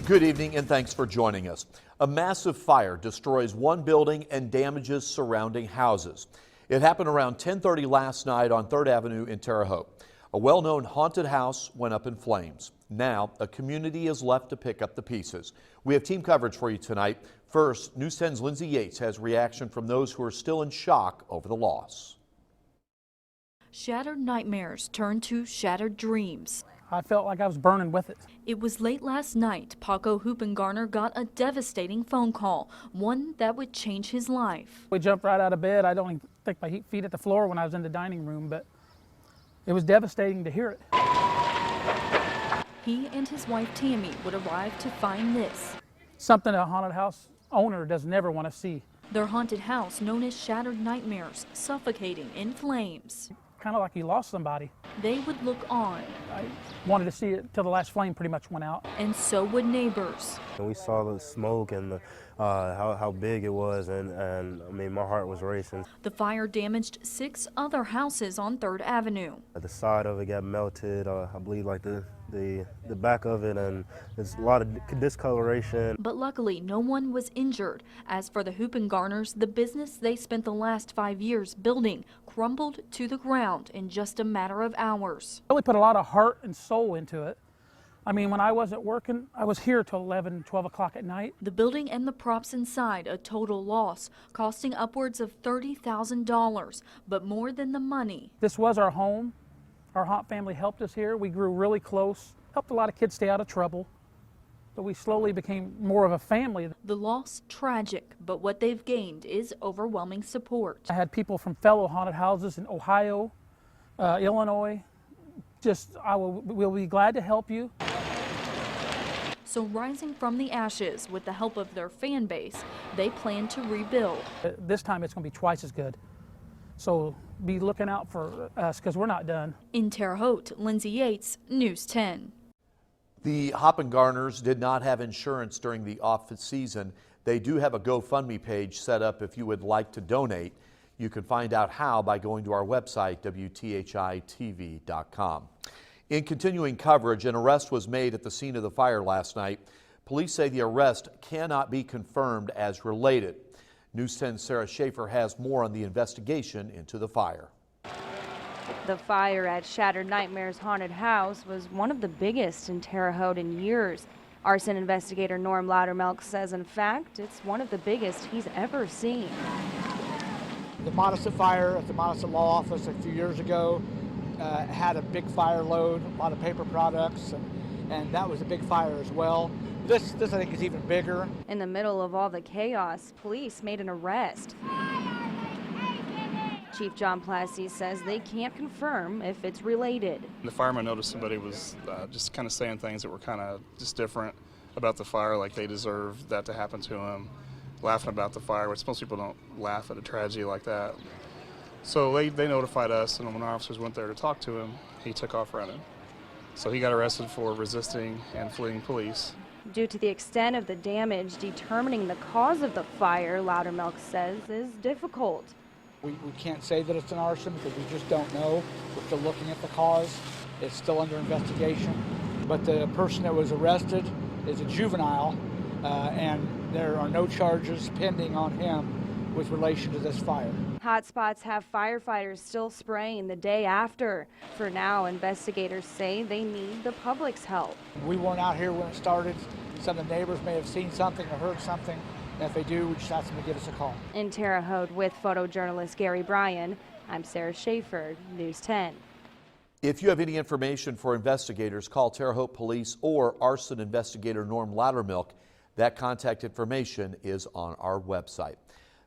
Good evening and thanks for joining us. A massive fire destroys one building and damages surrounding houses. It happened around 10:30 last night on 3rd Avenue in Terre Haute. A well-known haunted house went up in flames. Now, a community is left to pick up the pieces. We have team coverage for you tonight. First, News 10's Lindsay Yates has reaction from those who are still in shock over the loss. Shattered nightmares turned to shattered dreams. I felt like I was burning with it. It was late last night. Paco Hoopengarner got a devastating phone call, one that would change his life. We jumped right out of bed. I don't even think my feet at the floor when I was in the dining room, but it was devastating to hear it. He and his wife Tammy would arrive to find this. Something a haunted house owner does never want to see. Their haunted house, known as Shattered Nightmares, suffocating in flames. Kind of like you lost somebody. They would look on. I wanted to see it till the last flame pretty much went out. And so would neighbors. We saw the smoke and how big it was, and I mean, my heart was racing. The fire damaged 6 other houses on 3rd Avenue. The side of it got melted, I believe like the back of it, and there's a lot of discoloration. But luckily, no one was injured. As for the Hoopengarners, the business they spent the last 5 years building crumbled to the ground in just a matter of hours. I really put a lot of heart and soul into it. I mean, when I wasn't working, I was here till 11, 12 o'clock at night. The building and the props inside, a total loss, costing upwards of $30,000, but more than the money. This was our home. Our haunt family helped us here. We grew really close, helped a lot of kids stay out of trouble, but we slowly became more of a family. The loss, tragic, but what they've gained is overwhelming support. I had people from fellow haunted houses in Ohio, Illinois. We'll be glad to help you. So rising from the ashes with the help of their fan base, they plan to rebuild. This time it's going to be twice as good. So be looking out for us because we're not done. In Terre Haute, Lindsay Yates, News 10. The Hoopengarners did not have insurance during the off-season. They do have a GoFundMe page set up if you would like to donate. You can find out how by going to our website, WTHI-TV.com. In continuing coverage, an arrest was made at the scene of the fire last night. Police say the arrest cannot be confirmed as related. News 10's Sarah Schaefer has more on the investigation into the fire. The fire at Shattered Nightmares Haunted House was one of the biggest in Terre Haute in years. Arson investigator Norm Loudermilk says, in fact, it's one of the biggest he's ever seen. The Modesty fire at the Modesty Law Office a few years ago had a big fire load, a lot of paper products, and that was a big fire as well. This I think is even bigger. In the middle of all the chaos, police made an arrest. Chief John Plassey says they can't confirm if it's related. The fireman noticed somebody was just kind of saying things that were kind of just different about the fire, like they deserved that to happen to them, laughing about the fire, which most people don't laugh at a tragedy like that. So they notified us, and when our officers went there to talk to him, he took off running. So he got arrested for resisting and fleeing police. Due to the extent of the damage, determining the cause of the fire, Loudermilk says, is difficult. We can't say that it's an arson because we just don't know. We're still looking at the cause. It's still under investigation. But the person that was arrested is a juvenile, and there are no charges pending on him with relation to this fire. Hotspots have firefighters still spraying the day after. For now, investigators say they need the public's help. We weren't out here when it started. Some of the neighbors may have seen something or heard something. And if they do, we just ask them to give us a call. In Terre Haute with photojournalist Gary Bryan, I'm Sarah Schaefer, News 10. If you have any information for investigators, call Terre Haute Police or arson investigator Norm Loudermilk. That contact information is on our website.